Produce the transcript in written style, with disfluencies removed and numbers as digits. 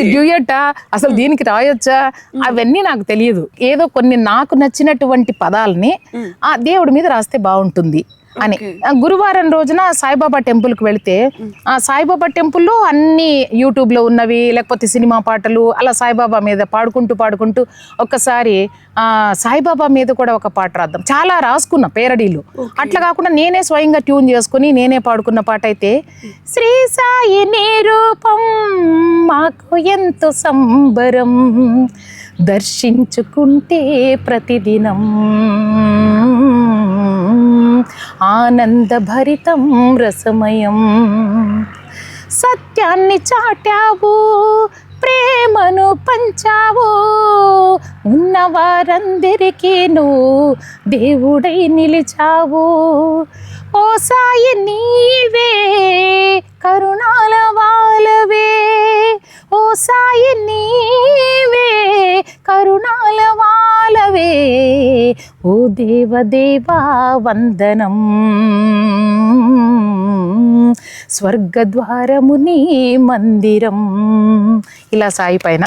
డ్యూయట్టా అసలు దీనికి రాయొచ్చా అవన్నీ నాకు తెలియదు. ఏదో కొన్ని నాకు నచ్చినటువంటి పదాలని ఆ దేవుడి మీద రాస్తే బాగుంటుంది అని. గురువారం రోజున సాయిబాబా టెంపుల్కి వెళితే ఆ సాయిబాబా టెంపుల్లో అన్ని యూట్యూబ్లో ఉన్నవి లేకపోతే సినిమా పాటలు అలా సాయిబాబా మీద పాడుకుంటూ ఒక్కసారి సాయిబాబా మీద కూడా ఒక పాట రాద్దాం చాలా రాసుకున్న పేరడీలు. అట్లా కాకుండా నేనే స్వయంగా ట్యూన్ చేసుకుని నేనే పాడుకున్న పాట అయితే శ్రీ సాయి నిరూపం మాకు ఎంతో సంబరం దర్శించుకుంటే ప్రతిదినం ఆనందభరితం రసమయం సత్యాన్ని చాటావు ప్రేమను పంచావు ఉన్నవారందరికీ నువ్వు దేవుడై నిలిచావు ఓ సాయి నీవే కరుణాల వాలవే ఓ సాయి నీవే కరుణాల వాలవే ఓ దేవదేవా వందనం స్వర్గద్వారము నీ మందిరం. ఇలా సాయి పైన